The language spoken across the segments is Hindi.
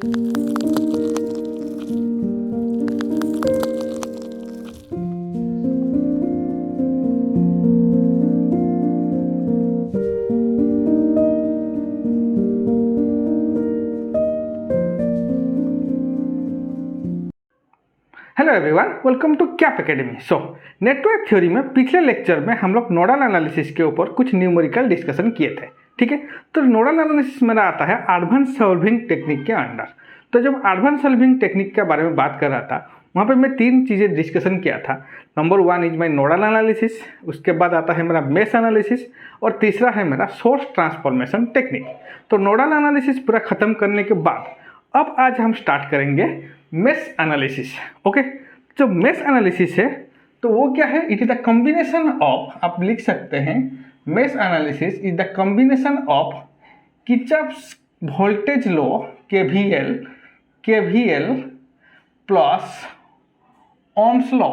Hello everyone, welcome to Cap Academy. So network theory में पिछले लेक्चर में हम लोग नोडल एनालिसिस के ऊपर कुछ न्यूमेरिकल डिस्कशन किए थे। ठीक है, तो नोडल एनालिसिस मेरा आता है एडवांस सॉल्विंग टेक्निक के अंडर। तो जब एडवांस सॉल्विंग टेक्निक के बारे में बात कर रहा था, वहाँ पे मैं 3 चीज़ें डिस्कशन किया था। Number 1 is my nodal analysis, उसके बाद आता है मेरा मेश एनालिसिस, और तीसरा है मेरा सोर्स ट्रांसफॉर्मेशन टेक्निक। तो नोडल एनालिसिस पूरा ख़त्म करने के बाद अब आज हम स्टार्ट करेंगे मेश एनालिसिस। ओके, जो मेश एनालिसिस है तो वो क्या है? It is the combination of, आप लिख सकते हैं, mesh analysis is the combination of Kirchhoff's voltage law KVL plus Ohm's law.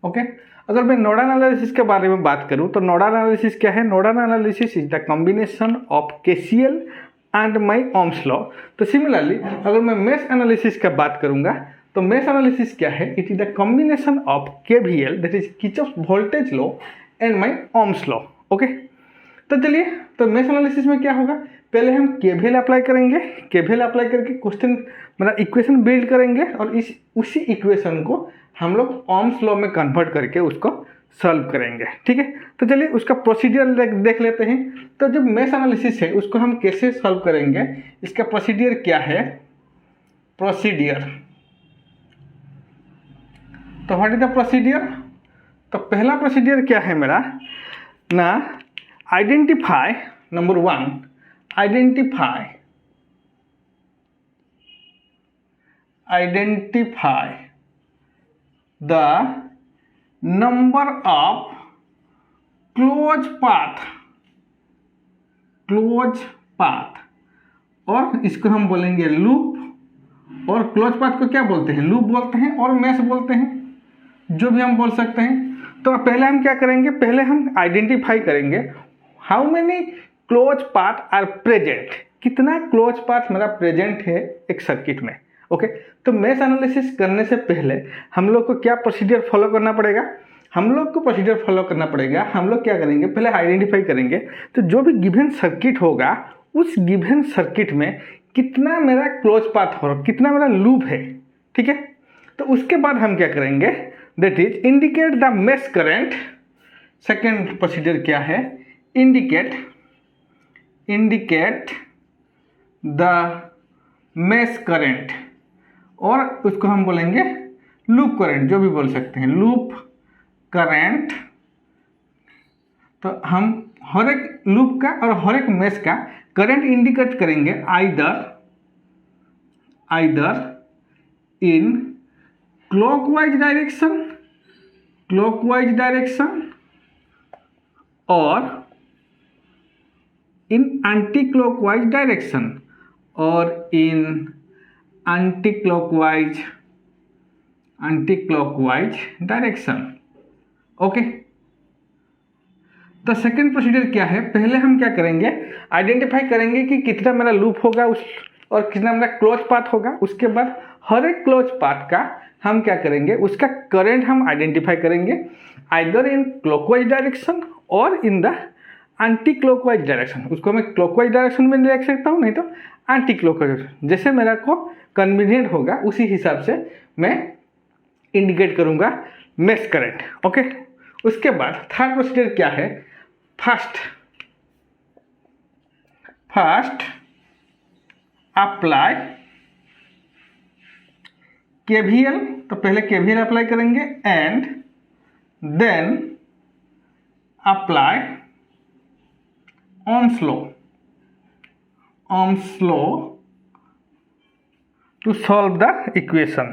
Okay, अगर मैं नोडल एनालिसिस के बारे में बात करूं तो नोडल एनालिसिस क्या है? Nodal analysis is the combination of KCL and my ohm's law. तो सिमिलरली अगर मैं मेश एनालिसिस का बात करूंगा तो मेश एनालिसिस क्या है? It is the combination of KVL that is Kirchhoff's voltage law and my ohm's law. Okay, तो चलिए, तो मेश एनालिसिस में क्या होगा? पहले हम KVL अप्लाई करेंगे, KVL अप्लाई करके क्वेश्चन मतलब इक्वेशन बिल्ड करेंगे, और उसी इक्वेशन को हम लोग ओम्स लॉ में कन्वर्ट करके उसको सॉल्व करेंगे। ठीक है, तो चलिए उसका प्रोसीडियर देख लेते हैं। तो जब मेश एनालिसिस है उसको हम कैसे सॉल्व करेंगे, इसका प्रोसीडियर क्या है? प्रोसीडियर, तो व्हाट इज द प्रोसीडियर? तो पहला प्रोसीडियर क्या है मेरा ना? Identify, number 1, identify the number of close path, और इसको हम बोलेंगे लूप, और क्लोज पाथ को क्या बोलते हैं? लूप बोलते हैं, और मैश बोलते हैं, जो भी हम बोल सकते हैं। तो पहले हम क्या करेंगे? पहले हम आइडेंटिफाई करेंगे how many close path are present, कितना क्लोज पाथ मेरा प्रेजेंट है एक सर्किट में। ओके, तो मेश एनालिसिस करने से पहले हम लोग को क्या प्रोसीजर फॉलो करना पड़ेगा? हम लोग को प्रोसीजर फॉलो करना पड़ेगा। हम लोग क्या करेंगे? पहले आइडेंटिफाई करेंगे तो जो भी गिवन सर्किट होगा उस गिवन सर्किट में कितना मेरा क्लोज पाथ हो, कितना मेरा लूप है। ठीक है, तो उसके बाद हम क्या करेंगे? That is indicate the mesh current. Second procedure क्या है? इंडिकेट द मेश करंट, और उसको हम बोलेंगे लूप करंट, जो भी बोल सकते हैं, लूप करंट। तो हम हर एक लूप का और हर एक मेश का करंट इंडिकेट करेंगे आइदर इन क्लॉकवाइज डायरेक्शन और इन एंटी क्लॉकवाइज डायरेक्शन, और इन एंटी क्लॉकवाइज डायरेक्शन। ओके, तो सेकेंड प्रोसीजर क्या है? पहले हम क्या करेंगे? आइडेंटिफाई करेंगे कि कितना मेरा लूप होगा और कितना मेरा क्लोज पाथ होगा। उसके बाद हर एक क्लोज पाथ का हम क्या करेंगे? उसका करंट हम आइडेंटिफाई करेंगे आइदर इन क्लॉकवाइज डायरेक्शन और in the anti clockwise direction. उसको मैं क्लॉकवाइज डायरेक्शन में लिख सकता हूँ, नहीं तो एंटी क्लॉकवाइज, जैसे मेरा को कन्वीनियंट होगा उसी हिसाब से मैं इंडिकेट करूँगा मेश करंट। ओके, उसके बाद थर्ड प्रोसीजर क्या है? फर्स्ट अप्लाई KVL, तो पहले KVL अप्लाई करेंगे and then apply ohm's law to solve the equation,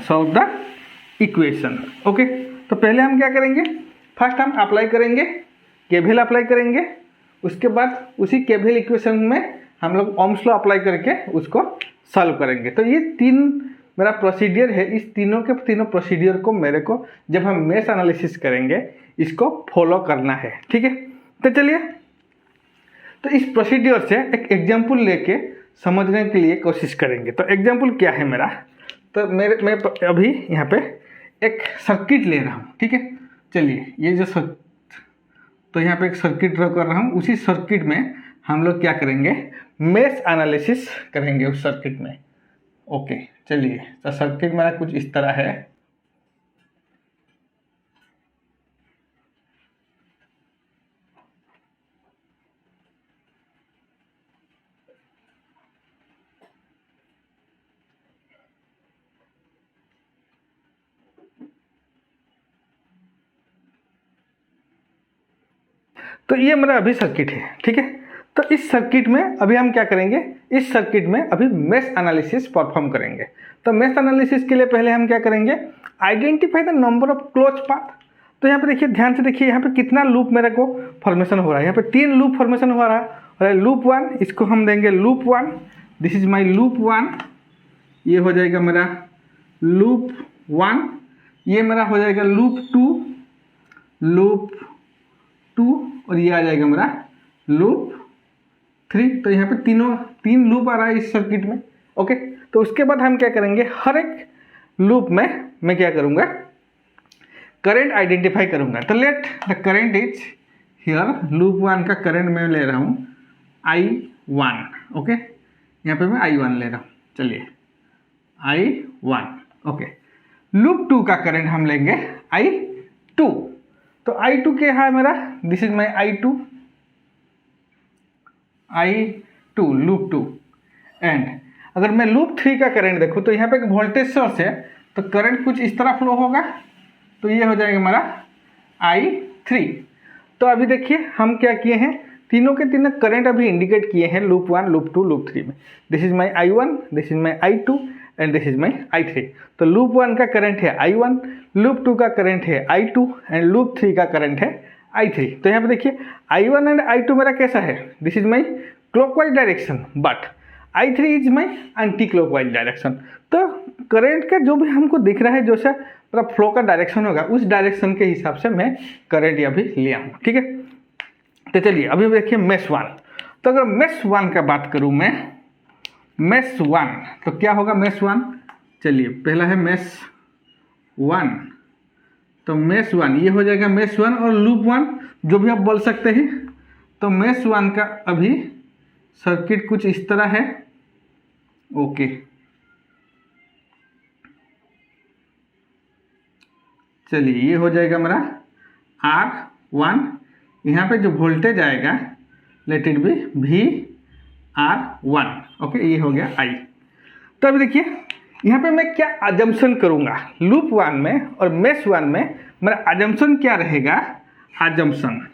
solve the equation। Okay, तो पहले हम क्या करेंगे? फर्स्ट हम अप्लाई करेंगे KVL अप्लाई करेंगे, उसके बाद उसी KVL इक्वेशन में हम लोग ओम्स लॉ अप्लाई करके उसको सॉल्व करेंगे। तो ये 3 मेरा प्रोसीडियर है, इस तीनों के तीनों प्रोसीडियर को मेरे को जब हम मेश एनालिसिस करेंगे इसको फॉलो करना है। ठीक है, तो चलिए तो इस प्रोसीडियर से एक एग्जाम्पल लेके समझने के लिए कोशिश करेंगे। तो एग्जाम्पल क्या है मेरा, तो मैं अभी यहाँ पे एक सर्किट ले रहा हूँ। ठीक है, चलिए ये जो तो यहाँ पे एक सर्किट ड्रॉ कर रहा हूँ, उसी सर्किट में हम लोग क्या करेंगे, मेश एनालिसिस करेंगे उस सर्किट में। ओके चलिए, तो सर्किट मेरा कुछ इस तरह है। तो ये मेरा अभी सर्किट है। ठीक है, तो इस सर्किट में अभी हम क्या करेंगे, इस सर्किट में अभी मेश एनालिसिस परफॉर्म करेंगे। तो मेश एनालिसिस के लिए पहले हम क्या करेंगे, identify the number of close path. तो यहाँ पे देखिए, ध्यान से देखिए, यहाँ पे कितना लूप मेरे को फॉर्मेशन हो रहा है। यहाँ पे 3 लूप फॉर्मेशन हो रहा है। और लूप 1, इसको हम देंगे loop 1, this is my loop 1। ये हो जाएगा मेरा लूप 1, ये मेरा हो जाएगा लूप 2 और ये आ जाएगा मेरा लूप 3। तो यहाँ पे 3 लूप आ रहा है इस सर्किट में। ओके, तो उसके बाद हम क्या करेंगे, हर एक लूप में मैं क्या करूँगा, करंट आइडेंटिफाई करूँगा। तो let the current is here, loop 1 का करंट मैं ले रहा हूँ I1। ओके, यहाँ पे मैं I1 ले रहा हूँ। चलिए I1। ओके, लूप 2 का करंट हम लेंगे I2। तो I2 क्या है मेरा, this is my I2 loop 2। And अगर मैं लूप 3 का करंट देखूँ तो यहाँ पे एक वोल्टेज सोर्स है, तो करंट कुछ इस तरह फ्लो होगा। तो ये हो जाएगा हमारा I3। तो अभी देखिए हम क्या किए हैं, तीनों के तीनों करंट अभी इंडिकेट किए हैं लूप 1, लूप 2, लूप 3 में। This is my I1, this is my I2 and this is my I3। तो लूप 1 का करंट है I1, लूप 2 का करंट है I2 एंड लूप 3 का करंट है I3। तो यहाँ पे देखिए I1 एंड I2 मेरा कैसा है, this is my clockwise direction, but I3 is my anti clockwise direction. तो करंट का जो भी हमको दिख रहा है, जो सा पूरा फ्लो का डायरेक्शन होगा, उस डायरेक्शन के हिसाब से मैं करंट अभी ले आऊँ। ठीक है, तो चलिए अभी देखिए मेश 1। तो अगर मेश 1 का बात करूँ मैं, मेश 1 तो क्या होगा मेश 1, चलिए पहला है मेश 1। तो मेश 1 ये हो जाएगा मेश 1 और लूप 1 जो भी आप बोल सकते हैं। तो मेश 1 का अभी सर्किट कुछ इस तरह है। ओके, चलिए ये हो जाएगा मेरा R1। यहाँ पे जो वोल्टेज आएगा let it be VR1। Okay, ये हो गया I। तो अभी देखिए यहाँ पे मैं क्या अजम्पशन करूँगा, लूप 1 में और मेश 1 में मेरा अजम्पशन क्या रहेगा, अजम्पशन।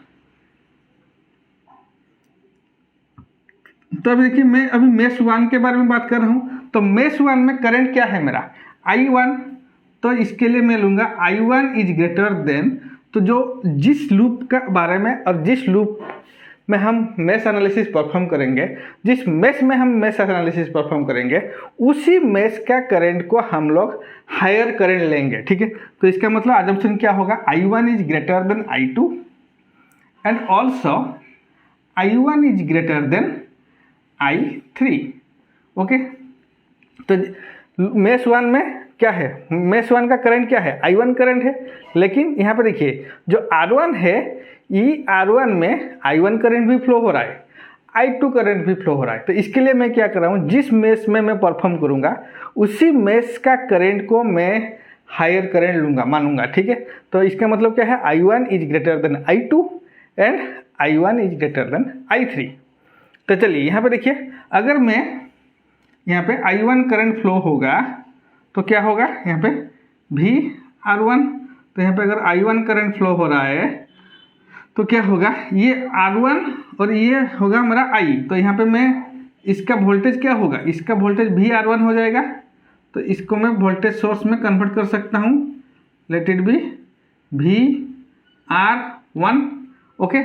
तो अभी देखिए मैं अभी मेश 1 के बारे में बात कर रहा हूँ। तो मेश 1 में करंट क्या है मेरा I1। तो इसके लिए मैं लूँगा I1 इज ग्रेटर देन, तो जो जिस लूप का बारे में और जिस लूप में हम मेश एनालिसिस परफॉर्म करेंगे, जिस मेश में हम मेश एनालिसिस परफॉर्म करेंगे, उसी मेश का करंट को हम लोग हायर करंट लेंगे। ठीक है, तो इसका मतलब अजम्पशन क्या होगा, I1 is greater than I2 and also I1 is greater than I3। Okay, तो मेश 1 में क्या है, मेश 1 का करंट क्या है, I1 करंट है। लेकिन यहाँ पे देखिए जो R1 है, ये R1 में I1 करंट भी फ्लो हो रहा है, I2 करंट भी फ्लो हो रहा है। तो इसके लिए मैं क्या कर रहा हूँ, जिस मेश में मैं परफॉर्म करूँगा उसी मेश का करंट को मैं हायर करंट लूँगा, मानूंगा। ठीक है, तो इसका मतलब क्या है, I1 is greater than I2 and I1 is greater than I3। तो चलिए यहाँ पे देखिए, अगर मैं यहाँ पे I1 करंट फ्लो होगा तो क्या होगा, यहाँ पे VR1। तो यहाँ पे अगर I1 करंट फ्लो हो रहा है तो क्या होगा, ये R1 और ये होगा मेरा I। तो यहाँ पे मैं इसका वोल्टेज क्या होगा, इसका वोल्टेज VR1 हो जाएगा। तो इसको मैं वोल्टेज सोर्स में कन्वर्ट कर सकता हूँ, let it be VR1। Okay,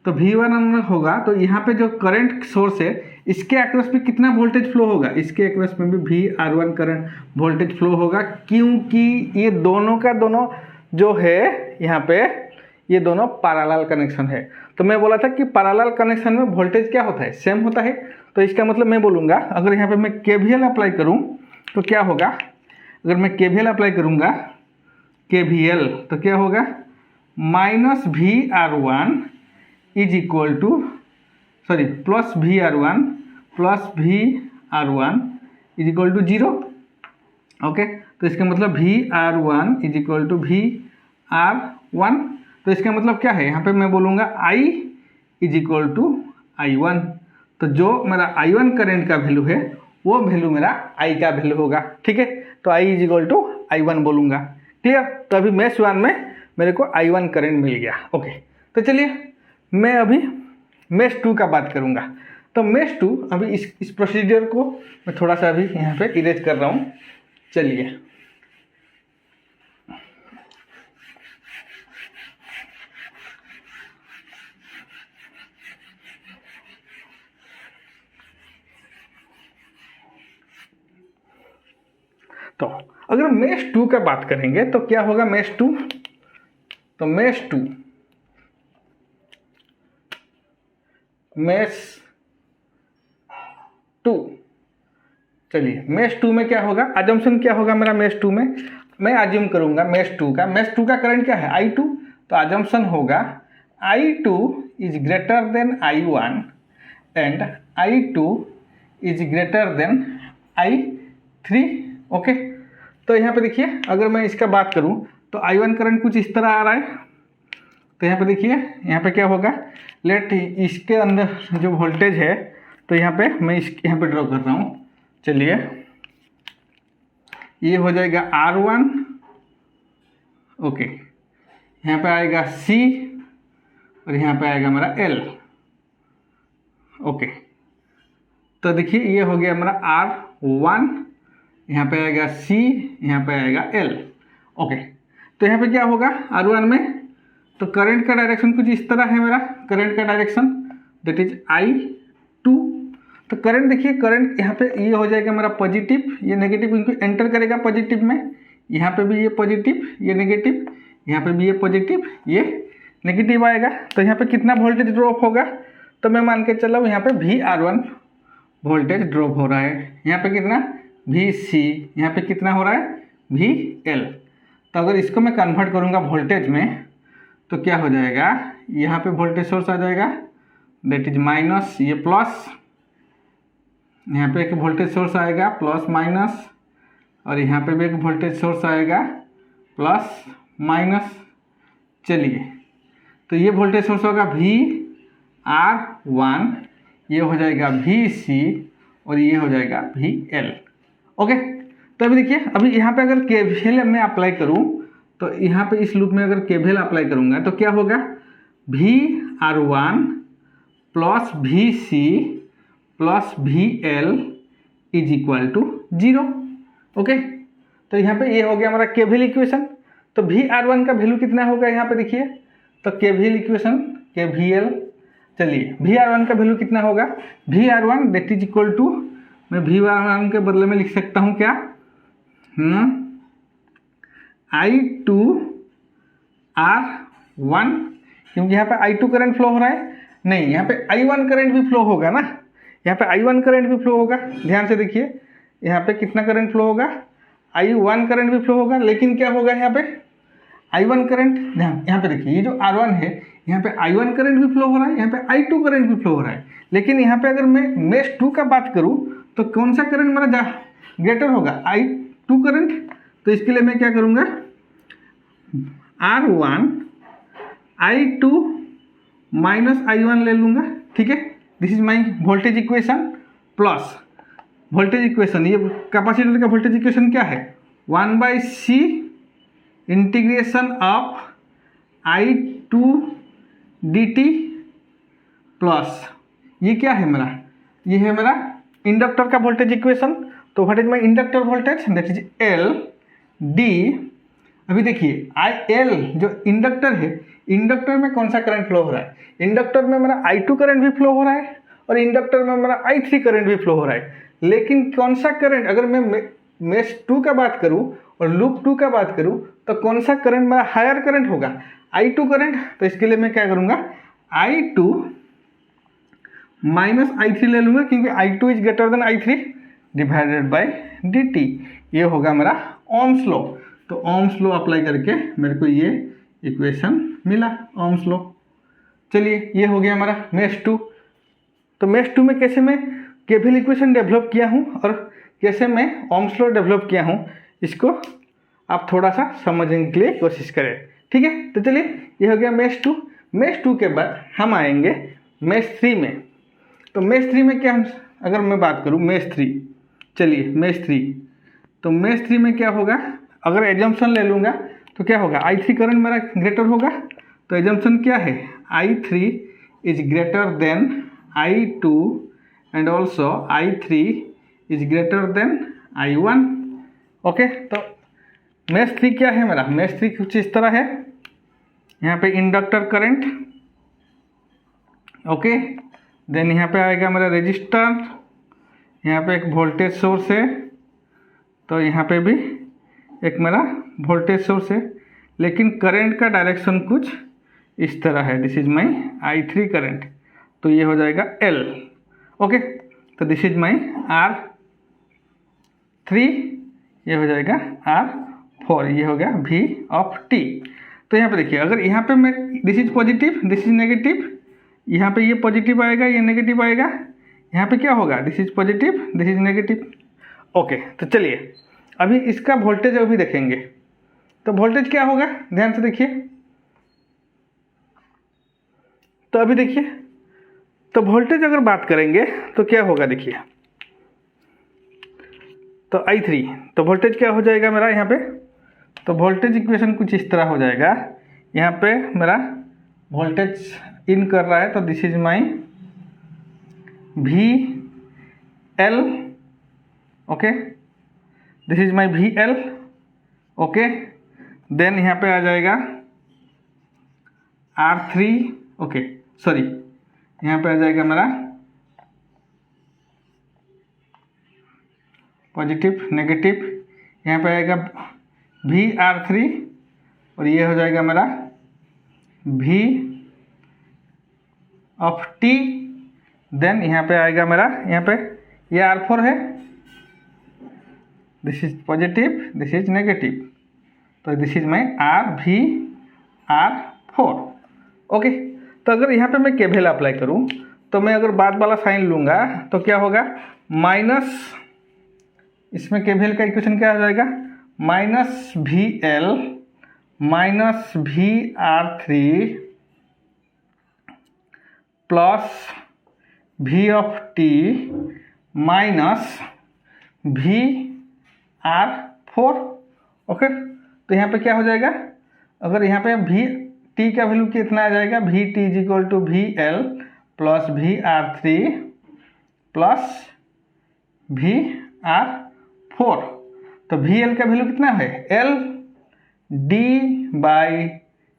तो V1 होगा तो यहाँ पे जो करंट सोर्स है इसके अक्रॉस में कितना वोल्टेज फ्लो होगा, इसके अक्रॉस में भी VR1 करंट वोल्टेज फ्लो होगा, क्योंकि ये दोनों का दोनों जो है यहाँ पे ये दोनों पैरेलल कनेक्शन है। तो मैं बोला था कि पैरेलल कनेक्शन में वोल्टेज क्या होता है, सेम होता है। तो इसका मतलब मैं बोलूँगा अगर यहाँ पे मैं KVL अप्लाई करूँ तो क्या होगा, अगर मैं KVL अप्लाई करूँगा KVL तो क्या होगा, -VR1 is equal to plus VR1 is equal to 0। Okay, तो इसका मतलब VR1 is equal to VR1। तो इसका मतलब क्या है, यहाँ पे मैं बोलूँगा I is equal to I1। तो जो मेरा I1 करंट का वैल्यू है वो वैल्यू मेरा I का वैल्यू होगा। ठीक है, तो I is equal to I1 बोलूँगा। क्लियर। तो अभी मेष 1 में मेरे को I1 करंट मिल गया। ओके, तो चलिए मैं अभी मेष 2 का बात करूँगा। तो मेष 2 अभी इस प्रोसीजर को मैं थोड़ा सा अभी यहाँ पे इरेज कर रहा हूँ। चलिए तो अगर मेष 2 का बात करेंगे तो क्या होगा मेष 2, तो मेष 2 चलिए मेष 2 में क्या होगा, अजम्पशन क्या होगा मेरा मेष 2 में, मैं अज्यूम करूंगा मेष 2 का करंट क्या है I2। तो अजम्पशन होगा I2 is greater than I1 and I2 is greater than I3। Okay, तो यहाँ पे देखिए अगर मैं इसका बात करूँ तो I1 करंट कुछ इस तरह आ रहा है। तो यहाँ पे देखिए यहाँ पे क्या होगा, लेट इसके अंदर जो वोल्टेज है तो यहाँ पे मैं यहाँ पे ड्रॉ कर रहा हूँ। चलिए ये हो जाएगा R1। ओके, यहाँ पे आएगा C और यहाँ पे आएगा मेरा L। ओके, तो देखिए ये हो गया मेरा R1, यहाँ पे आएगा C, यहाँ पे आएगा L। ओके, तो यहाँ पे क्या होगा R1 में, तो करंट का डायरेक्शन कुछ इस तरह है मेरा, करंट का डायरेक्शन दैट इज I2। तो करंट देखिए, करंट यहाँ पे ये हो जाएगा मेरा पॉजिटिव, ये नेगेटिव इनको एंटर करेगा पॉजिटिव में, यहाँ पे भी ये पॉजिटिव ये नेगेटिव, यहाँ पे भी ये पॉजिटिव ये नेगेटिव आएगा। तो यहाँ पे कितना वोल्टेज ड्रॉप होगा, तो मैं मान के चला हूँ यहाँ पे VR1 वोल्टेज ड्रॉप हो रहा है, यहाँ पे कितना VC, यहाँ पे कितना हो रहा है VL। तो अगर इसको मैं कन्वर्ट करूँगा वोल्टेज में तो क्या हो जाएगा, यहाँ पे वोल्टेज सोर्स आ जाएगा दैट इज माइनस, ये प्लस, यहाँ पे एक वोल्टेज सोर्स आएगा प्लस माइनस, और यहाँ पे भी एक वोल्टेज सोर्स आएगा प्लस माइनस। चलिए तो ये वोल्टेज सोर्स होगा VR1, ये हो जाएगा VC और ये हो जाएगा VL। ओके, तो अभी देखिए अभी यहाँ पे अगर KVL मैं अप्लाई करूँ तो यहाँ पे इस लूप में अगर KVL अप्लाई करूँगा तो क्या होगा, VR1 plus VC plus VL is equal to 0। Okay, तो यहाँ पे ये हो गया हमारा KVL इक्वेशन। तो VR1 का वैल्यू कितना होगा यहाँ पे देखिए, तो KVL इक्वेशन KVL, चलिए VR1 का वैल्यू कितना होगा, VR1 that is equal to, मैं VR1 के बदले में लिख सकता हूँ क्या, I2R1, क्योंकि यहाँ पे I2 करंट फ्लो हो रहा है, नहीं यहाँ पे I1 करंट भी फ्लो होगा ना, यहाँ पे I1 करंट भी फ्लो होगा। ध्यान से देखिए यहाँ पे कितना करंट फ्लो होगा, I1 करंट भी फ्लो होगा, लेकिन क्या होगा यहाँ पे I1 करंट, ध्यान यहाँ पे देखिए ये जो R1 है यहाँ पे I1 करंट भी फ्लो हो रहा है, यहाँ पे I2 करंट भी फ्लो हो रहा है, लेकिन यहाँ पे अगर मैं मेष 2 का बात करूँ तो कौन सा करंट मेरा ग्रेटर होगा, I2 करंट। तो इसके लिए मैं क्या करूँगा, R1 I2 माइनस I1 ले लूँगा। ठीक है, this is my voltage equation plus voltage equation, ये कैपेसिटर का वोल्टेज इक्वेशन क्या है, 1/C integration of I2 dt plus ये क्या है मेरा, ये है मेरा इंडक्टर का वोल्टेज इक्वेशन। तो what is my inductor voltage, that is L D। अभी देखिए IL जो इंडक्टर है, इंडक्टर में कौन सा करंट फ्लो हो रहा है, इंडक्टर में मेरा I2 करंट भी फ्लो हो रहा है और इंडक्टर में हमारा I3 करंट भी फ्लो हो रहा है। लेकिन कौन सा करंट, अगर मैं मेश 2 का बात करूं और लूप 2 का बात करूं तो कौन सा करंट मेरा हायर करंट होगा, I2 करंट। तो इसके लिए मैं क्या करूंगा, I2 माइनस I3 ले लूंगा, क्योंकि I2 is greater than I3 divided by dt। ये होगा मेरा ओम्स लॉ। तो ओम्स लॉ अप्लाई करके मेरे को ये इक्वेशन मिला, ओम्स लॉ। चलिए, ये हो गया हमारा मेश 2। तो मेश 2 में कैसे मैं केवीएल इक्वेशन डेवलप किया हूँ और कैसे मैं ओम्स लॉ डेवलप किया हूँ, इसको आप थोड़ा सा समझने के लिए कोशिश करें, ठीक है। तो चलिए, ये हो गया मेश 2। मेश 2 के बाद हम आएंगे मेश 3 में। तो मेश 3 में क्या, हम अगर मैं बात करूँ मेश 3, चलिए मेश 3, तो मेश 3 में क्या होगा, अगर एजम्पशन ले लूँगा तो क्या होगा, I3 करंट मेरा ग्रेटर होगा। तो एजम्पशन क्या है, I3 is greater than I2 and also I3 is greater than I1। Okay, तो मेश 3 क्या है मेरा, मेश 3 कुछ इस तरह है। यहाँ पे इंडक्टर करंट, ओके, देन यहाँ पे आएगा मेरा रेजिस्टर, यहाँ पे एक वोल्टेज सोर्स है, तो यहाँ पे भी एक मेरा वोल्टेज सोर्स है, लेकिन करंट का डायरेक्शन कुछ इस तरह है। This is my I3 current, तो ये हो जाएगा L। ओके, तो दिस इज माई R3, ये हो जाएगा R4, ये हो गया V ऑफ T। तो यहाँ पे देखिए, अगर यहाँ पे मैं this is positive, this is negative, यहाँ पे ये पॉजिटिव आएगा, ये नेगेटिव आएगा, यहाँ पे क्या होगा, this is positive, this is negative. Okay, तो चलिए अभी इसका वोल्टेज अभी देखेंगे। तो वोल्टेज क्या होगा, ध्यान से देखिए। तो अभी देखिए, तो वोल्टेज अगर बात करेंगे तो क्या होगा, देखिए, तो I3, तो वोल्टेज क्या हो जाएगा मेरा यहाँ पे, तो वोल्टेज इक्वेशन कुछ इस तरह हो जाएगा। यहाँ पे मेरा वोल्टेज इन कर रहा है, तो this is my VL, okay, this is my VL, okay. Then यहाँ पे आ जाएगा R3, ओके, सॉरी, यहाँ पे आ जाएगा मेरा पॉजिटिव नेगेटिव, यहाँ पे आएगा VR3 और ये हो जाएगा मेरा V ऑफ T। देन यहाँ पे आएगा मेरा, यहाँ पे ये R4 है, this is positive, this is negative, तो this is my R4। Okay, तो अगर यहाँ पे मैं केवीएल अप्लाई करूँ तो मैं अगर बाद वाला साइन लूँगा तो क्या होगा, माइनस, इसमें केवीएल का इक्वेशन क्या हो जाएगा, minus VL minus VR3 plus V of T minus VR4। Okay, तो यहाँ पे क्या हो जाएगा, अगर यहाँ पे VT का वैल्यू कितना आ जाएगा, VT is equal to VL plus VR3 plus VR4। तो VL का वैल्यू कितना है, L d by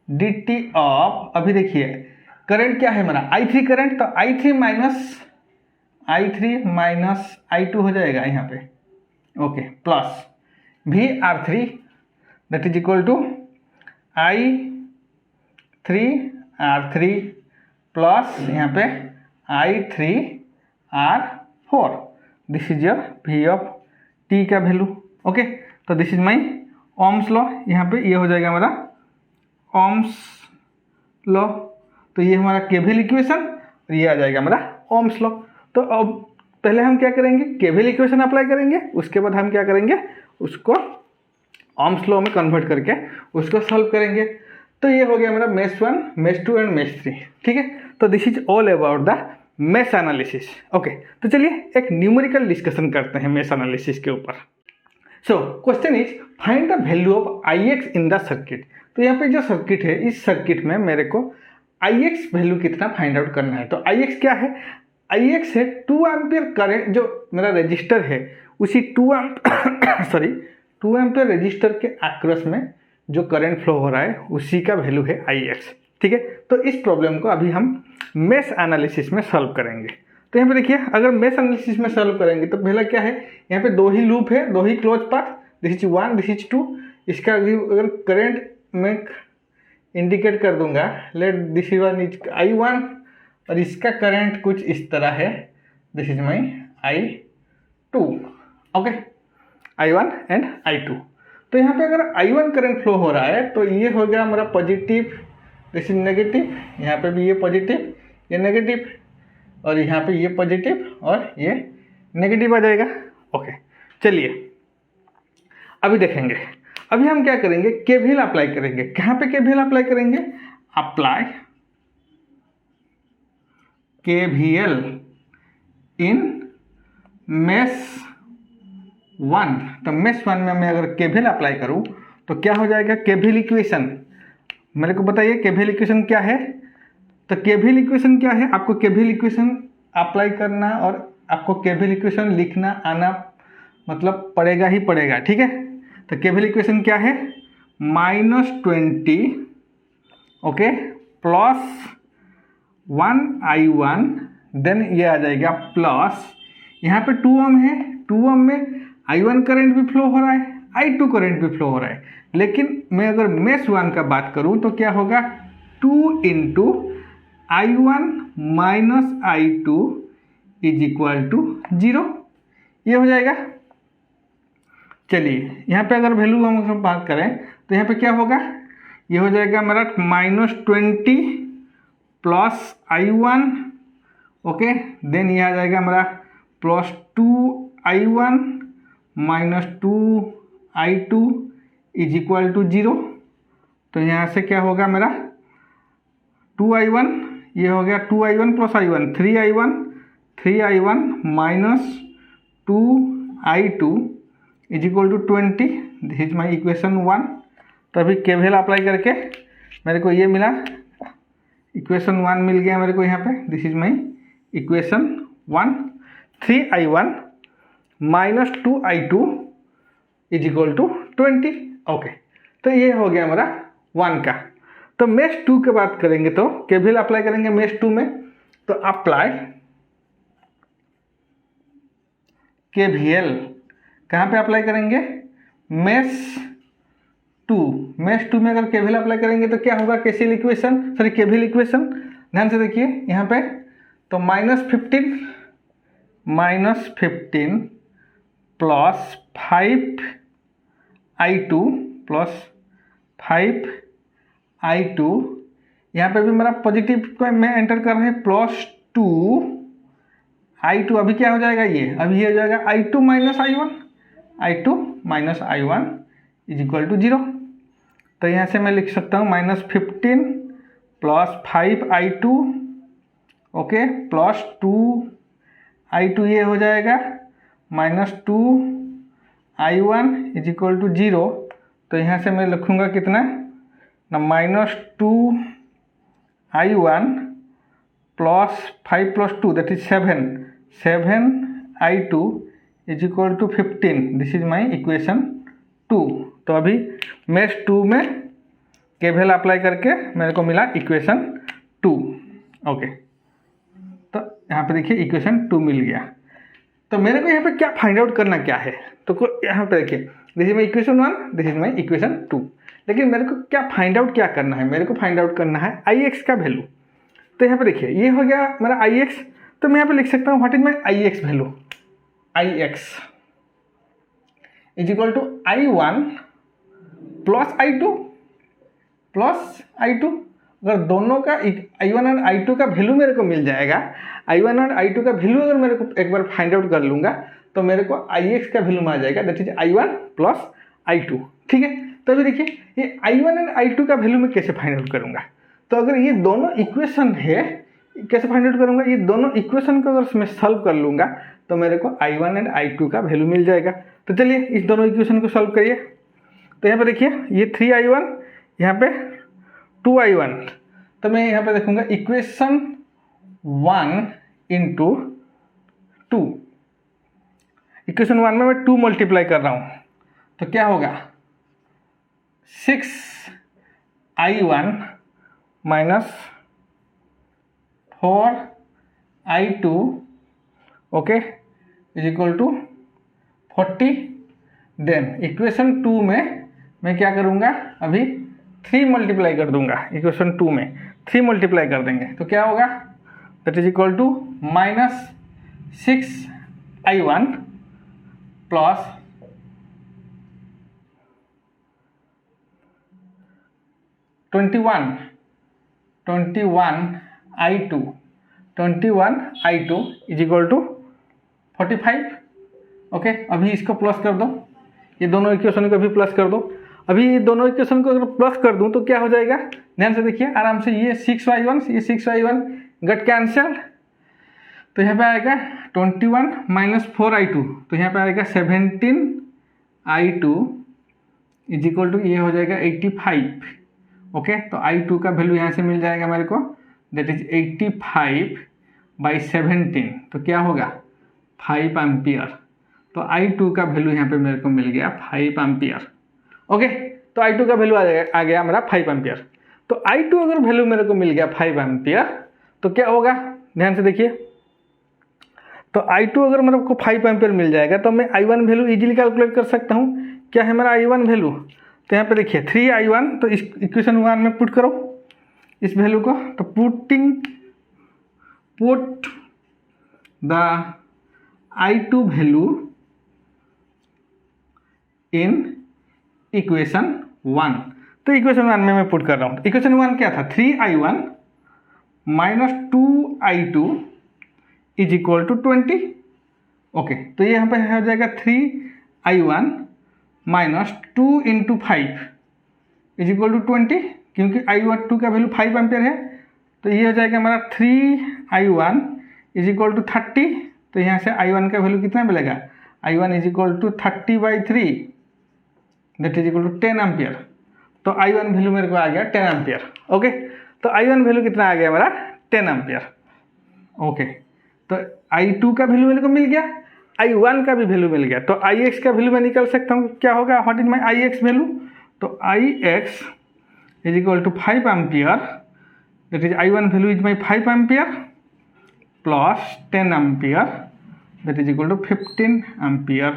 dt of, अभी देखिए करंट क्या है मेरा, I3 करंट, तो I3 माइनस I2 हो जाएगा यहाँ पे, okay, plus VR3 that is equal to I3R3 plus यहाँ पे I3R4, this is your V of T का वैल्यू। ओके, तो this is my ohm's law, यहाँ पे ये हो जाएगा मेरा ओम्स लॉ। तो ये हमारा केवीएल इक्वेशन और ये आ जाएगा मेरा ओम्स लॉ। तो अब पहले हम क्या करेंगे, केवीएल इक्वेशन अप्लाई करेंगे, उसके बाद हम क्या करेंगे, उसको ओम्स लॉ में कन्वर्ट करके उसको सॉल्व करेंगे। तो ये हो गया मेरा मेश 1, मेश 2 एंड मेश 3, ठीक है। तो this is all about the mesh analysis. Okay, तो चलिए एक न्यूमेरिकल डिस्कशन करते हैं मेश एनालिसिस के ऊपर। So question is find the value of Ix in the circuit. तो यहाँ पे जो सर्किट है, इस सर्किट में मेरे को Ix वैल्यू कितना फाइंड आउट करना है। तो Ix क्या है, Ix है 2 एम्पियर करंट, जो मेरा रजिस्टर है उसी 2 एम्पियर रजिस्टर के अक्रॉस में जो करंट फ्लो हो रहा है उसी का वैल्यू है Ix, ठीक है। तो इस प्रॉब्लम को अभी हम मेश एनालिसिस में सॉल्व करेंगे। तो यहाँ पे देखिए अगर मेश एनालिसिस में सॉल्व करेंगे तो पहला क्या है, यहाँ पे दो ही लूप है, दो ही close path, this is 1 this is 2। इसका अगर करंट में इंडिकेट कर दूंगा, let this is one is I1 और इसका करंट कुछ इस तरह है, this is my I2, okay, I1 and I2। तो यहाँ पे अगर I1 करंट फ्लो हो रहा है तो ये हो गया हमारा पॉजिटिव, दिस इज नेगेटिव, यहाँ पे भी ये पॉजिटिव ये नेगेटिव, और यहाँ पे ये पॉजिटिव और ये नेगेटिव आ जाएगा। ओके चलिए अभी देखेंगे, अभी हम क्या करेंगे, केवीएल अप्लाई करेंगे। कहाँ पे केवीएल अप्लाई करेंगे, अप्लाई केवीएल इन मेश 1। तो मेश 1 में मैं अगर केवीएल अप्लाई करूँ तो क्या हो जाएगा, केवीएल इक्वेशन मेरे को बताइए, केवीएल इक्वेशन क्या है। तो केवीएल इक्वेशन क्या है, आपको केवीएल इक्वेशन अप्लाई करना और आपको केवीएल इक्वेशन लिखना आना मतलब पड़ेगा ही पड़ेगा, ठीक है। तो केवीएल इक्वेशन क्या है, -20 ओके प्लस 1I1, देन ये आ जाएगा प्लस, यहाँ पे 2 ओम है, 2 ओम में I1 करंट भी फ्लो हो रहा है, I2 करंट भी फ्लो हो रहा है, लेकिन मैं अगर मेश 1 का बात करूँ तो क्या होगा, 2 into I1 minus I2 is equal to 0, ये हो जाएगा। चलिए यहाँ पे अगर वैल्यू हम बात करें तो यहाँ पे क्या होगा, ये हो जाएगा मेरा -20 प्लस I1 ओके, देन ये आ जाएगा मेरा plus 2I1 minus 2I2 is equal to 0। तो यहाँ से क्या होगा मेरा 2I1, ये हो गया 2I1 plus I1 3I1 minus 2I2 is equal to 20, this is my equation 1। तो अभी केवीएल अप्लाई करके मेरे को ये मिला, इक्वेशन 1 मिल गया मेरे को यहाँ पे, this is my equation 1, 3I1 minus 2I2 is equal to 20, okay. तो ये हो गया हमारा 1 का। तो मेश 2 की बात करेंगे तो केवीएल अप्लाई करेंगे मेश 2 में, तो अप्लाई केवीएल कहाँ पे अप्लाई करेंगे, मेश 2 में अगर केवीएल अप्लाई करेंगे तो क्या होगा, KCL equation sorry KVL equation ध्यान से देखिए यहाँ पे, तो -15 प्लस 5I2 प्लस 5I2, यहाँ पे भी मेरा पॉजिटिव को मैं एंटर कर रहे हैं, प्लस 2I2, अभी क्या हो जाएगा ये, अभी ये हो जाएगा I2 minus I1 is equal to 0। तो यहाँ से मैं लिख सकता हूँ -15 plus 5I2 okay plus 2I2, ये हो जाएगा minus 2I1 is equal to 0। तो यहाँ से मैं लिखूँगा कितना ना, -2I1 plus 5 plus 2 that is 7I2 is equal to 15, this is my equation 2। तो अभी मेश 2 में केवीएल अप्लाई करके मेरे को मिला इक्वेशन 2, ओके। तो यहाँ पे देखिए इक्वेशन 2 मिल गया। तो मेरे को यहाँ पे क्या फाइंड आउट करना क्या है, तो यहाँ पे देखिए this is my equation 1, this is my equation 2, लेकिन मेरे को क्या फाइंड आउट क्या करना है, मेरे को फाइंड आउट करना है Ix का वैल्यू। तो यहाँ पे देखिए ये हो गया मेरा Ix, तो मैं यहाँ पे लिख सकता हूँ what is my Ix value, Ix is equal to I1 plus I2 अगर दोनों का I1 और I2 का वैल्यू मेरे को मिल जाएगा, I1 और I2 का वैल्यू अगर मेरे को एक बार फाइंड आउट कर लूँगा तो मेरे को Ix का वैल्यू आ जाएगा, that is I1 plus I2, ठीक है। तो अभी देखिए ये I1 और I2 का वैल्यू मैं कैसे फाइंड आउट करूँगा, तो अगर ये दोनों इक्वेशन है कैसे फाइंड आउट करूँगा, ये दोनों इक्वेशन को अगर मैं सॉल्व कर लूँगा तो मेरे को I1 एंड I2 का वैल्यू मिल जाएगा। तो चलिए इस दोनों इक्वेशन को सॉल्व करिए। तो यहाँ पे देखिए ये 3I1 यहाँ पे 2I1, तो मैं यहाँ पे देखूँगा इक्वेशन 1 इंटू 2, इक्वेशन 1 में मैं 2 मल्टीप्लाई कर रहा हूँ तो क्या होगा 6I1 minus 4I2 okay is equal to 40। Then equation 2 में मैं क्या करूँगा, अभी 3 मल्टीप्लाई कर दूंगा, इक्वेशन 2 में 3 मल्टीप्लाई कर देंगे तो क्या होगा, that is equal to -6i1 plus 21i2 is equal to 45। Okay अभी इसको प्लस कर दो, ये दोनों इक्वेशन को भी प्लस कर दो। अभी ये दोनों इक्वेशन को अगर प्लस कर दूं तो क्या हो जाएगा, ध्यान से देखिए आराम से, ये 6y1 ये 6y1 गट कैंसल, तो यहाँ पे आएगा 21 माइनस 4i2, तो यहाँ पे आएगा 17i2 इज इक्वल टू ये हो जाएगा 85। ओके तो i2 का वैल्यू यहाँ से मिल जाएगा मेरे को, दैट इज 85/17, तो क्या होगा 5 एम्पियर। तो i2 का वैल्यू यहाँ पे मेरे को मिल गया 5 एम्पियर। ओके तो i2 का वैल्यू आ गया मेरा 5 एम्पियर। तो i2 अगर वैल्यू मेरे को मिल गया 5 एम्पियर तो क्या होगा, ध्यान से देखिए, तो i2 अगर मेरे को 5 एम्पियर मिल जाएगा तो मैं i1 वैल्यू इजीली कैलकुलेट कर सकता हूँ। क्या है मेरा i1 वैल्यू, तो यहाँ पे देखिए 3i1, तो इस इक्वेशन 1 में पुट करो इस वैल्यू को, तो put the i2 value in equation 1। तो इक्वेशन 1 में मैं पुट कर रहा हूँ। इक्वेशन 1 क्या था, 3i1 minus 2i2 is equal to 20। Okay तो ये यहाँ पे हो जाएगा 3i1 minus 2 into 5 is equal to 20, क्योंकि i2 का वैल्यू 5 एम्पियर है, तो ये हो जाएगा हमारा 3i1 इज इक्वल टू 30। तो यहाँ से i1 का वैल्यू कितना मिलेगा, i1 is equal to 30/3 that is equal to 10 ampere. तो i1 वैल्यू मेरे को आ गया 10 एम्पियर। ओके तो i1 वैल्यू कितना आ गया मेरा 10 एम्पियर। ओके तो i2 का वैल्यू मेरे को मिल गया, i1 का भी वैल्यू मिल गया, तो ix का वैल्यू मैं निकाल सकता हूँ, क्या होगा, what is my ix value, तो ix is equal to 5 ampere, that is i1 value is my 5 ampere plus 10 ampere that is equal to 15 ampere.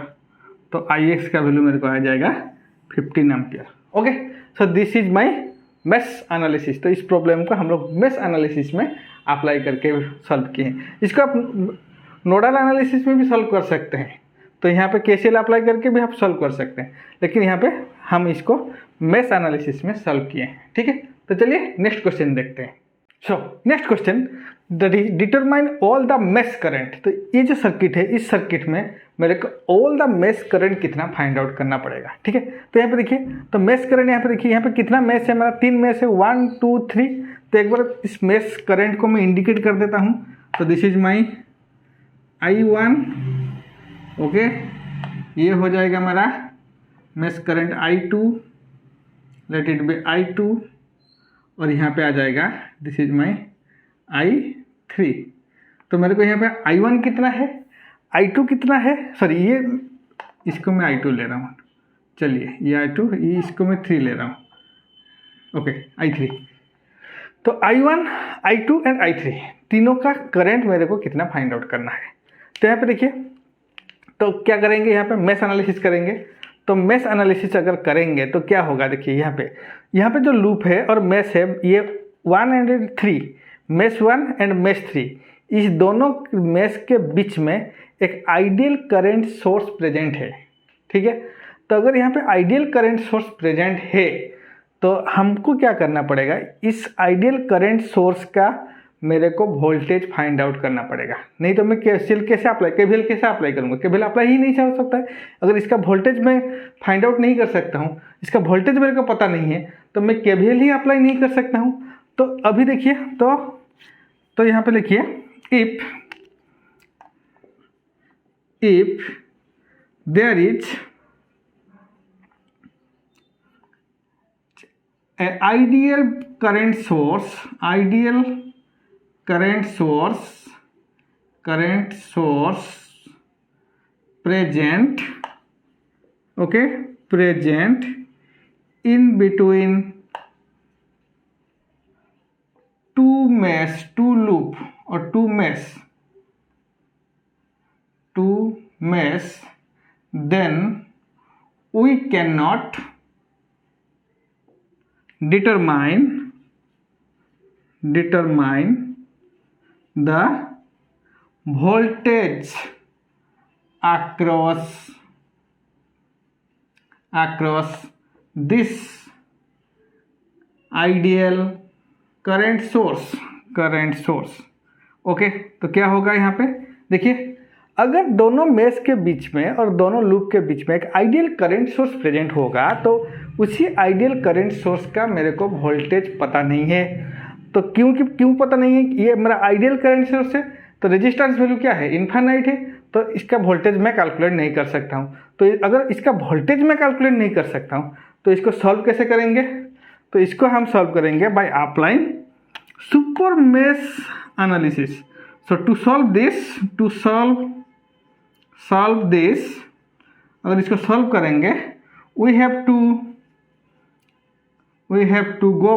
तो ix का वैल्यू मेरे को आ जाएगा 15 ampere. Okay so this is my mesh analysis. तो इस प्रॉब्लम को हम लोग मेश एनालिसिस में अप्लाई करके सॉल्व किए हैं। इसको आप नोडल एनालिसिस में भी सॉल्व कर सकते हैं, तो यहाँ पे केसीएल अप्लाई करके भी आप सॉल्व कर सकते हैं, लेकिन यहाँ पे हम इसको मेश एनालिसिस में सॉल्व किए हैं। ठीक है तो चलिए नेक्स्ट क्वेश्चन देखते हैं। So next question, determine all the mesh current. तो ये जो सर्किट है, इस सर्किट में मेरे को ऑल द मेश करंट कितना फाइंड आउट करना पड़ेगा। ठीक है तो यहाँ पे देखिए, तो मेश करंट यहाँ पे देखिए, यहाँ पे कितना मेश है मेरा, 3 मेश है, 1 2 3। तो एक बार इस मेश करंट को मैं इंडिकेट कर देता हूँ, तो this is my i1। Okay ये हो जाएगा मेरा mesh current i2, let it be i2, और यहाँ पे आ जाएगा दिस इज माई i3। तो मेरे को यहाँ पे i1 कितना है, i2 कितना है, सॉरी ये इसको मैं i2 ले रहा हूँ, चलिए ये i2, ये इसको मैं 3 ले रहा हूँ, ओके i3। तो i1 i2 एंड i3 तीनों का करंट मेरे को कितना फाइंड आउट करना है। तो यहाँ पे देखिए, तो क्या करेंगे, यहाँ पे मेश एनालिसिस करेंगे। तो मेश एनालिसिस अगर करेंगे तो क्या होगा, देखिए यहाँ पे जो लूप है और मेश है, ये 1 एंड 3, मेश 1 एंड मेश 3, इस दोनों मेश के बीच में एक आइडियल करंट सोर्स प्रेजेंट है। ठीक है तो अगर यहाँ पे आइडियल करंट सोर्स प्रेजेंट है तो हमको क्या करना पड़ेगा, इस आइडियल करंट सोर्स का मेरे को वोल्टेज फाइंड आउट करना पड़ेगा, नहीं तो मैं केवीएल कैसे अप्लाई करूँगा, केवीएल अप्लाई ही नहीं हो सकता है। अगर इसका वोल्टेज मैं फाइंड आउट नहीं कर सकता हूँ, इसका वोल्टेज मेरे को पता नहीं है, तो मैं केवीएल ही अप्लाई नहीं कर सकता हूँ। तो अभी देखिए, तो यहाँ पे लिखिए, if there is an ideal current source present, okay, present in between two loop or two mesh, two mesh, then we can not determine the voltage across this ideal current source. Okay, तो क्या होगा यहाँ पे देखिए, अगर दोनों मेश के बीच में और दोनों लूप के बीच में एक आइडियल करंट सोर्स प्रेजेंट होगा तो उसी आइडियल करंट सोर्स का मेरे को वोल्टेज पता नहीं है। तो क्यों पता नहीं है? ये मेरा आइडियल करंट सोर्स है, तो रेजिस्टेंस वैल्यू क्या है? इन्फाइनाइट है, तो इसका वोल्टेज मैं कैलकुलेट नहीं कर सकता हूँ। तो अगर इसका वोल्टेज मैं कैलकुलेट नहीं कर सकता हूँ तो इसको सॉल्व कैसे करेंगे? तो इसको हम सॉल्व करेंगे by applying super mesh analysis. So to solve this, अगर इसको सॉल्व करेंगे, we have to go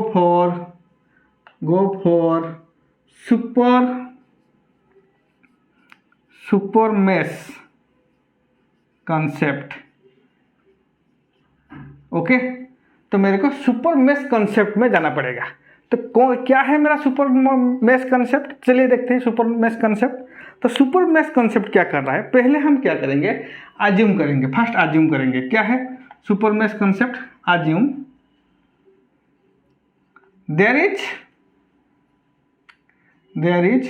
for super mesh concept. Okay, तो मेरे को सुपर मेश कंसेप्ट में जाना पड़ेगा। तो क्या है मेरा सुपर मेश कंसेप्ट? चलिए देखते हैं सुपर मेश कंसेप्ट। तो सुपर मेश कंसेप्ट क्या कर रहा है? पहले हम क्या करेंगे? अज्यूम करेंगे। फर्स्ट अज्यूम करेंगे। क्या है super mesh concept? Assume there is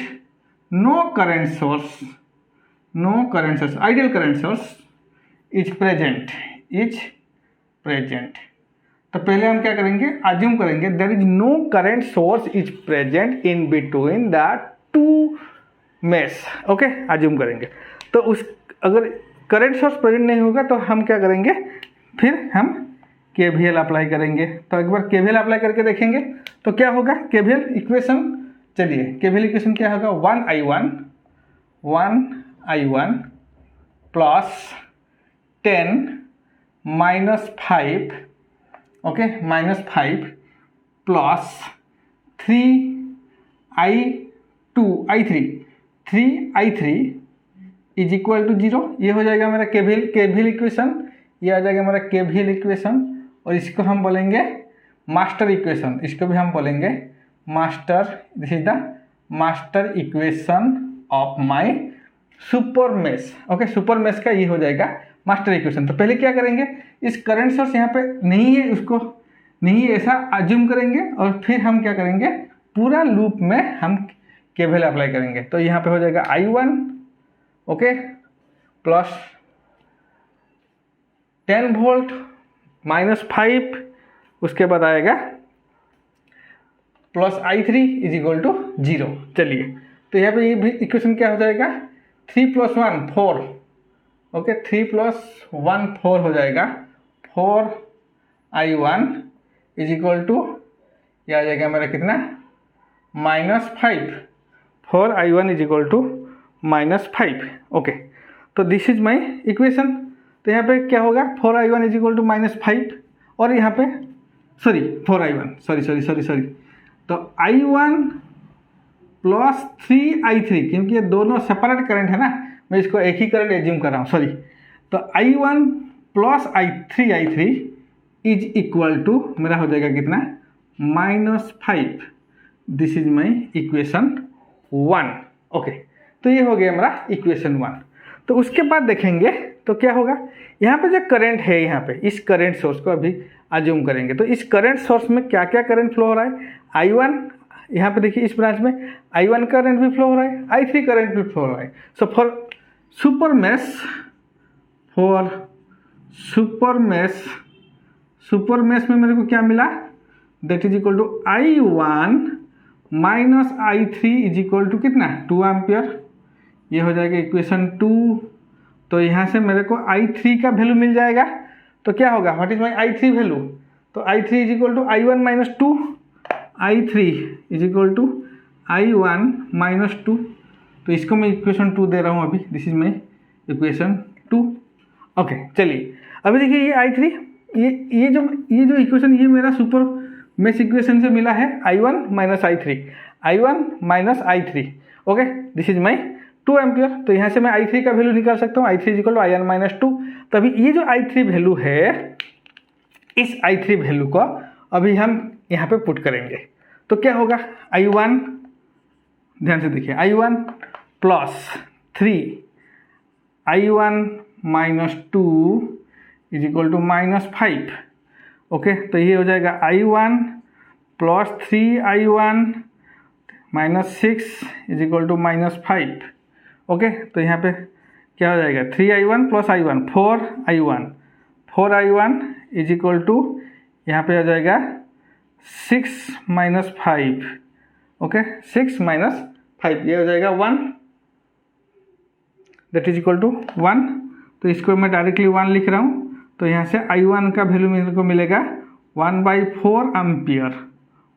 no current source, ideal current source is present. तो पहले हम क्या करेंगे? अज्यूम करेंगे there is no current source is present in between the two mesh. Okay, assume करेंगे। तो अगर करंट सोर्स प्रेजेंट नहीं होगा तो हम क्या करेंगे? फिर हम KVL अप्लाई करेंगे। तो एक बार KVL अप्लाई करके देखेंगे तो क्या होगा? KVL इक्वेशन, चलिए KVL इक्वेशन क्या होगा? 1i1 plus 10 minus 5, okay, -5 plus 3i3 is equal to 0। ये हो जाएगा मेरा KVL इक्वेशन। ये आ जाएगा मेरा KVL इक्वेशन, और इसको हम बोलेंगे मास्टर इक्वेशन। इसको भी हम बोलेंगे master. This is the master equation of my super mesh. Okay, super mesh का ये हो जाएगा मास्टर इक्वेशन। तो पहले क्या करेंगे? इस करंट सोर्स यहाँ पे नहीं है, उसको नहीं है ऐसा अज्यूम करेंगे, और फिर हम क्या करेंगे? पूरा लूप में हम KVL अप्लाई करेंगे। तो यहाँ पे हो जाएगा i1, ओके, प्लस 10 वोल्ट -5, उसके बाद आएगा plus i3 is equal to 0। चलिए, तो यहाँ पे ये भी इक्वेशन क्या हो जाएगा? 3 + 1 4, ओके, 3 + 1 4 हो जाएगा। 4i1 इज इक्वल टू, ये आ जाएगा मेरा कितना? -5। 4i1 is equal to -5। Okay, तो दिस इज माई इक्वेशन। तो यहाँ पे क्या होगा? 4i1 इज इक्वल टू -5, और यहाँ पे 4i1 सॉरी। तो i1 प्लस 3i3, क्योंकि ये दोनों सेपरेट करंट है ना, मैं इसको एक ही करंट एज्यूम कर रहा हूँ, सॉरी। तो i1 plus i3 is equal to मेरा हो जाएगा कितना? -5। This is my equation 1। Okay, तो ये हो गया मेरा इक्वेशन 1। तो उसके बाद देखेंगे तो क्या होगा? यहाँ पे जो करंट है, यहाँ पे इस करंट सोर्स को अभी अज्यूम करेंगे। तो इस करंट सोर्स में क्या क्या करंट फ्लो हो रहा है? i1, यहाँ पे देखिए इस ब्रांच में i1 करंट भी फ्लो हो रहा है, i3 करंट भी फ्लो हो रहा है। सो फॉर सुपर मेश में मेरे को क्या मिला? That is equal to i1 minus i3 is equal to कितना? 2 एम्पियर। ये हो जाएगा इक्वेशन 2। तो यहाँ से मेरे को i3 का वैल्यू मिल जाएगा। तो क्या होगा? What is my i3 value? तो i3 is equal to i1 minus 2, i3 is equal to i1 minus 2। तो इसको मैं इक्वेशन 2 दे रहा हूँ अभी। This is my equation 2। Okay, चलिए अभी देखिए ये i3, ये जो इक्वेशन, ये मेरा सुपर मेश इक्वेशन से मिला है, i1 minus i3। Okay, this is my 2 ampere. तो यहाँ से मैं I3 का वैल्यू निकाल सकता हूँ, I3 equal to IN minus 2। तभी ये जो I3 वैल्यू है, इस I3 वैल्यू को अभी हम यहाँ पे पुट करेंगे तो क्या होगा, I1, ध्यान से देखिए, I1 plus 3 I1 minus 2 is equal to minus 5। Okay, तो ये हो जाएगा I1 plus 3I1 minus 6 is equal to minus 5। Okay, तो यहाँ पे क्या हो जाएगा, 3I1 plus I1 4I1 is equal to यहाँ पे आ जाएगा 6 माइनस 5। ओके, 6 माइनस 5 ये हो जाएगा 1, दैट इज इक्वल टू 1। तो इसको मैं डायरेक्टली 1 लिख रहा हूँ। तो यहाँ से I1 का वैल्यू मेरे को मिलेगा 1/4 एम्पियर।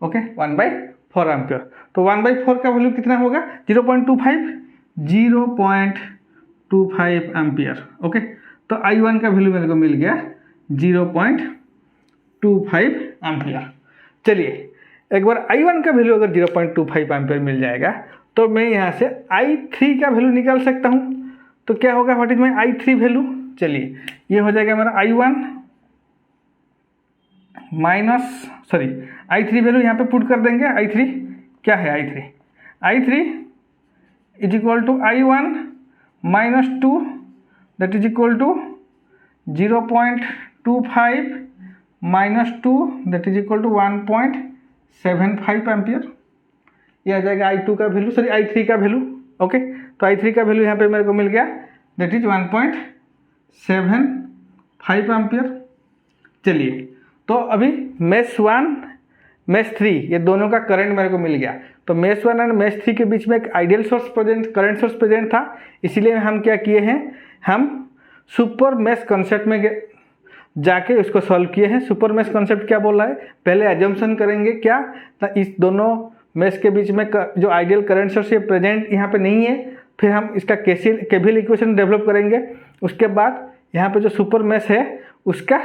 Okay, 1/4 ampere. तो 1/4 का वैल्यू कितना होगा, 0.25 एम्पियर। ओके, तो I1 का वैल्यू मेरे को मिल गया 0.25 एम्पियर। चलिए, एक बार I1 का वैल्यू अगर 0.25 एम्पियर मिल जाएगा तो मैं यहाँ से I3 का वैल्यू निकाल सकता हूँ। तो क्या होगा, what is my I3 value. चलिए, ये हो जाएगा मेरा I1 माइनस I3 वैल्यू यहाँ पे पुट कर देंगे। I3 क्या है, I3 is equal to I1 minus 2 that is equal to 0.25 minus 2 that is equal to 1.75 ampere. ये आ जाएगा I2 का वैल्यू, I3 का वैल्यू। ओके, तो I3 का वैल्यू यहाँ पे मेरे को मिल गया, दैट इज 1.75 एम्पियर। चलिए, तो अभी मेश 1 मेश 3 ये दोनों का करंट मेरे को मिल गया। तो मेश 1 एंड मेश 3 के बीच में एक ideal source present, current source present था। इसीलिए हम क्या किए हैं, हम सुपर मेश कॉन्सेप्ट में जाके उसको सॉल्व किए हैं। सुपर मेश कॉन्सेप्ट क्या बोल रहा है, पहले एजम्पशन करेंगे क्या, तो इस दोनों मेश के बीच में जो आइडियल करंट सोर्स ये प्रेजेंट यहाँ पे नहीं है। फिर हम इसका केवीएल इक्वेशन डेवलप करेंगे। उसके बाद यहाँ पे जो सुपर मेश है उसका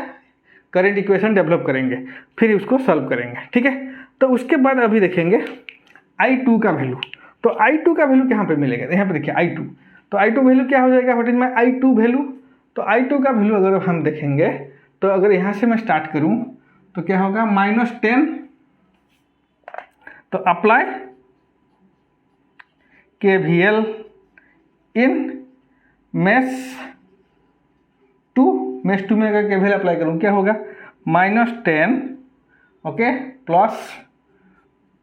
करंट इक्वेशन डेवलप करेंगे, फिर उसको सॉल्व करेंगे। ठीक है, तो उसके बाद अभी देखेंगे I2 का वैल्यू। तो I2 का वैल्यू कहाँ पे मिलेगा, यहाँ पे देखिए I2। तो I2 वैल्यू क्या हो जाएगा, what is my I2 value. तो I2 का वैल्यू अगर हम देखेंगे तो अगर यहाँ से मैं स्टार्ट करूँ तो क्या होगा, -10। तो अप्लाई KVL इन मेश 2 में अगर KVL अप्लाई करूँ क्या होगा, -10 okay plus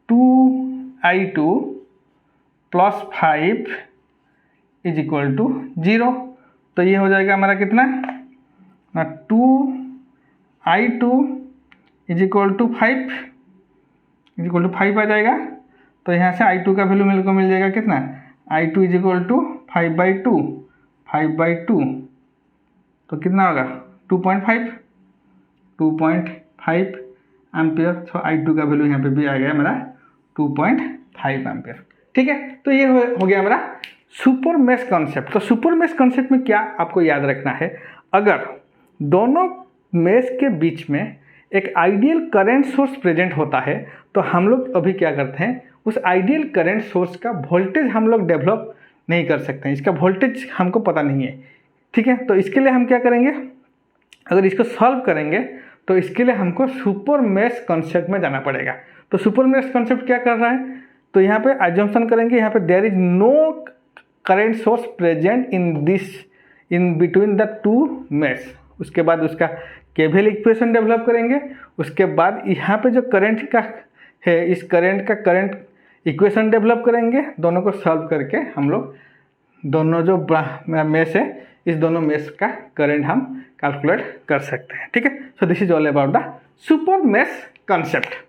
2I2 plus 5 is equal to 0। तो ये हो जाएगा हमारा कितना, 2I2 इज इक्वल टू 5 आ जाएगा। तो यहाँ से I2 का वैल्यू मेरे को मिल जाएगा कितना, I2 इज इक्वल टू 5/2 तो कितना होगा 2.5 एम्पियर। तो I2 का वैल्यू यहाँ पे भी आ गया मेरा 2.5 एम्पियर। ठीक है, तो ये हो गया मेरा सुपर मेश कॉन्सेप्ट। तो सुपर मेश कॉन्सेप्ट में क्या आपको याद रखना है, अगर दोनों मेश के बीच में एक आइडियल करंट सोर्स प्रेजेंट होता है तो हम लोग अभी क्या करते हैं, उस आइडियल करंट सोर्स का वोल्टेज हम लोग डेवलप नहीं कर सकते हैं, इसका वोल्टेज हमको पता नहीं है। ठीक है, तो इसके लिए हम क्या करेंगे, अगर इसको सॉल्व करेंगे तो इसके लिए हमको सुपर मेश कॉन्सेप्ट में जाना पड़ेगा। तो सुपर मेश कॉन्सेप्ट क्या कर रहा है, तो यहाँ पे अजम्पशन करेंगे, यहाँ पे there is no current source present in between the two mesh. उसके बाद उसका केवीएल इक्वेशन डेवलप करेंगे। उसके बाद यहाँ पे जो करंट का है, इस करंट का करंट इक्वेशन डेवलप करेंगे। दोनों को सॉल्व करके हम लोग दोनों जो मेश है, इस दोनों मेश का करंट हम कैलकुलेट कर सकते हैं। ठीक है, सो this is all about the super mesh concept.